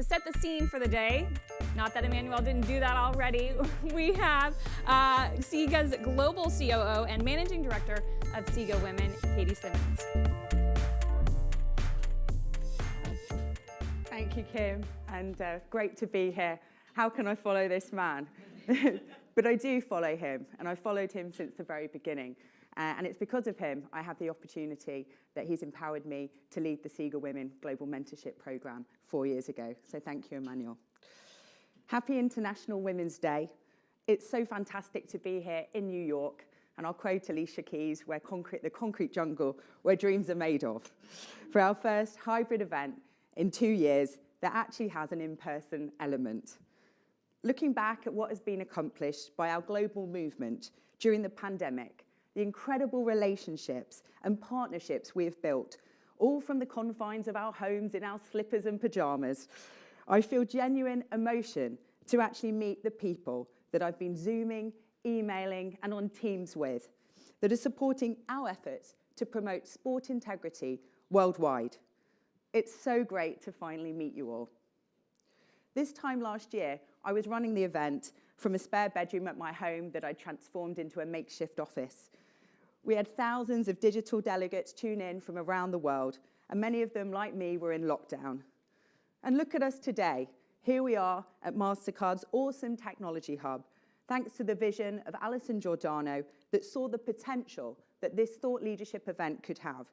To set the scene for the day, not that Emmanuel didn't do that already, we have SIGA's Global COO and Managing Director of SIGA Women, Katie Simmonds. Thank you, Kim, and great to be here. How can I follow this man? But I do follow him, and I've followed him since the very beginning. And it's because of him I have the opportunity that he's empowered me to lead the SIGA Women Global Mentorship Programme 4 years ago. So thank you, Emmanuel. Happy International Women's Day. It's so fantastic to be here in New York, and I'll quote Alicia Keys, the concrete jungle where dreams are made of, for our first hybrid event in 2 years that actually has an in-person element. Looking back at what has been accomplished by our global movement during the pandemic, the incredible relationships and partnerships we have built, all from the confines of our homes in our slippers and pajamas, I feel genuine emotion to actually meet the people that I've been Zooming, emailing, and on Teams with, that are supporting our efforts to promote sport integrity worldwide. It's so great to finally meet you all. This time last year, I was running the event from a spare bedroom at my home that I transformed into a makeshift office. We had thousands of digital delegates tune in from around the world, and many of them, like me, were in lockdown. And look at us today. Here we are at MasterCard's awesome technology hub, thanks to the vision of Alison Giordano that saw the potential that this thought leadership event could have,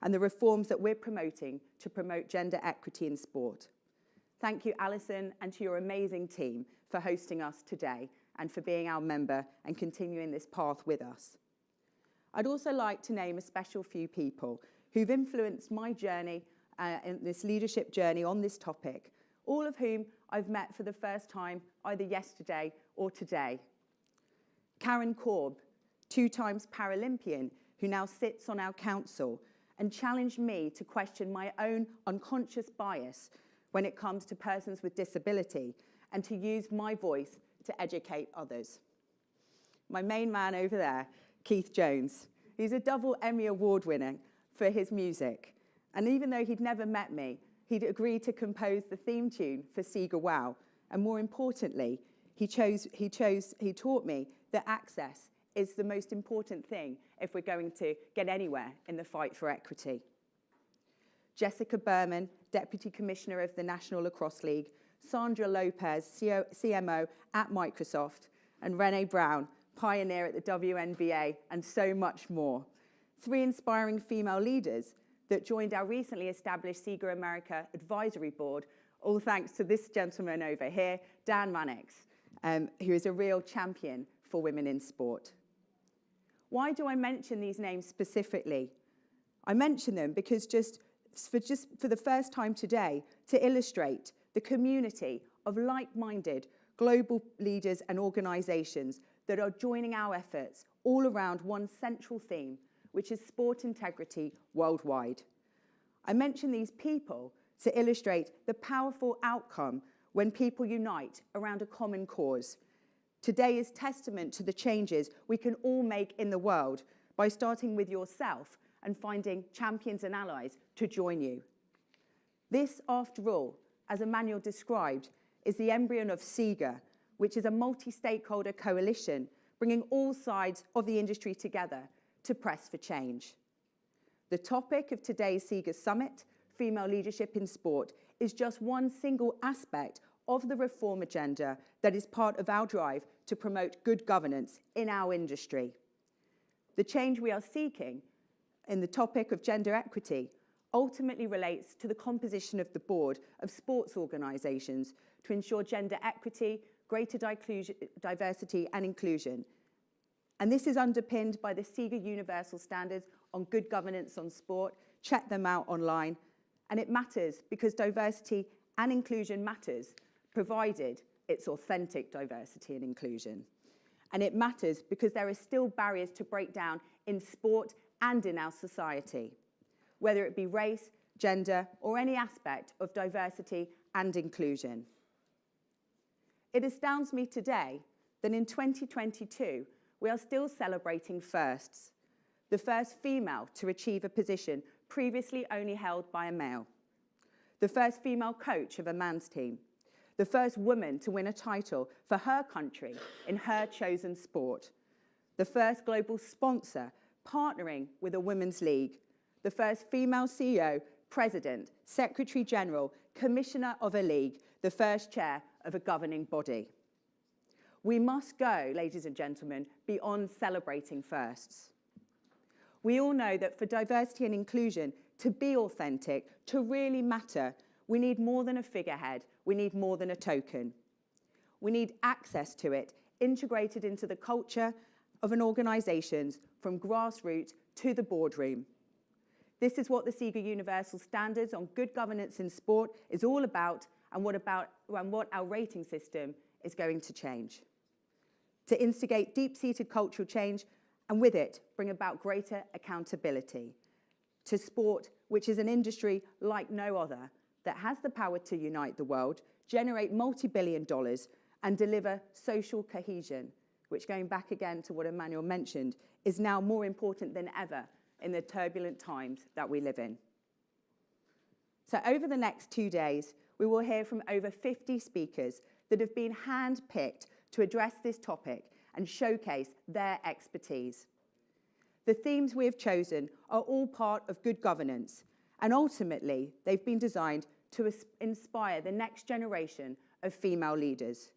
and the reforms that we're promoting to promote gender equity in sport. Thank you, Alison, and to your amazing team for hosting us today and for being our member and continuing this path with us. I'd also like to name a special few people who've influenced my journey in this leadership journey on this topic, all of whom I've met for the first time either yesterday or today. Karen Korb, 2 times Paralympian, who now sits on our council and challenged me to question my own unconscious bias when it comes to persons with disability and to use my voice to educate others. My main man over there, Keith Jones. He's a double Emmy Award winner for his music. And even though he'd never met me, he'd agreed to compose the theme tune for SIGA WOW. And more importantly, he taught me that access is the most important thing if we're going to get anywhere in the fight for equity. Jessica Berman, Deputy Commissioner of the National Lacrosse League, Sandra Lopez, CMO at Microsoft, and Renee Brown, pioneer at the WNBA, and so much more. 3 inspiring female leaders that joined our recently established SIGA America Advisory Board, all thanks to this gentleman over here, Dan Mannix, who is a real champion for women in sport. Why do I mention these names specifically? I mention them because for the first time today, to illustrate the community of like-minded global leaders and organizations that are joining our efforts all around one central theme, which is sport integrity worldwide. I mention these people to illustrate the powerful outcome when people unite around a common cause. Today is testament to the changes we can all make in the world by starting with yourself and finding champions and allies to join you. This, after all, as Emmanuel described, is the embryo of SIGA, which is a multi-stakeholder coalition bringing all sides of the industry together to press for change. The topic of today's SIGA Summit, Female Leadership in Sport, is just one single aspect of the reform agenda that is part of our drive to promote good governance in our industry. The change we are seeking in the topic of gender equity ultimately relates to the composition of the board of sports organisations to ensure gender equity, greater diversity and inclusion. And this is underpinned by the SIGA Universal Standards on Good Governance on Sport. Check them out online. And it matters because diversity and inclusion matters, provided it's authentic diversity and inclusion. And it matters because there are still barriers to break down in sport and in our society, whether it be race, gender, or any aspect of diversity and inclusion. It astounds me today that in 2022, we are still celebrating firsts. The first female to achieve a position previously only held by a male. the first female coach of a man's team, the first woman to win a title for her country in her chosen sport, the first global sponsor partnering with a women's league, the first female CEO, president, secretary general, commissioner of a league, the first chair of a governing body. We must go, ladies and gentlemen, beyond celebrating firsts. We all know that for diversity and inclusion to be authentic, to really matter, we need more than a figurehead, we need more than a token. We need access to it, integrated into the culture of an organisations from grassroots to the boardroom. This is what the SIGA Universal Standards on Good Governance in Sport is all about, and what our rating system is going to change. To instigate deep-seated cultural change, and with it, bring about greater accountability to sport, which is an industry like no other, that has the power to unite the world, generate multi-billion dollars, and deliver social cohesion, which, going back again to what Emmanuel mentioned, is now more important than ever in the turbulent times that we live in. So over the next 2 days, we will hear from over 50 speakers that have been hand-picked to address this topic and showcase their expertise. The themes we have chosen are all part of good governance, and ultimately, they've been designed to inspire the next generation of female leaders,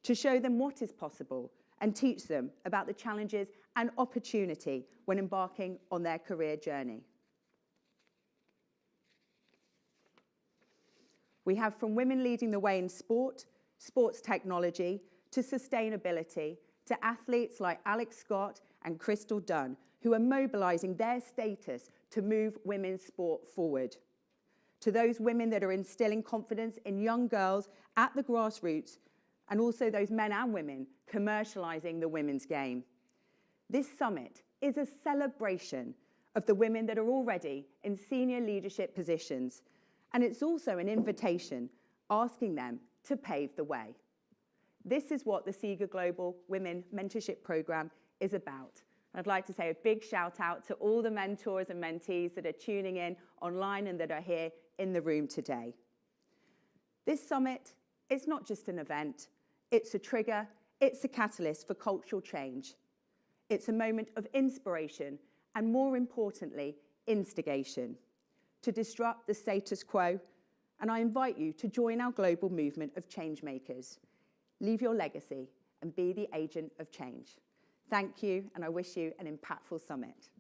to show them what is possible and teach them about the challenges and opportunity when embarking on their career journey. We have from women leading the way in sport, sports technology, to sustainability, to athletes like Alex Scott and Crystal Dunn, who are mobilising their status to move women's sport forward. To those women that are instilling confidence in young girls at the grassroots, and also those men and women commercialising the women's game. This summit is a celebration of the women that are already in senior leadership positions, and it's also an invitation asking them to pave the way. This is what the SIGA Global Women Mentorship Programme is about. I'd like to say a big shout out to all the mentors and mentees that are tuning in online and that are here in the room today. This summit is not just an event, it's a trigger, it's a catalyst for cultural change. It's a moment of inspiration and, more importantly, instigation to disrupt the status quo, and I invite you to join our global movement of change makers. Leave your legacy and be the agent of change. Thank you, and I wish you an impactful summit.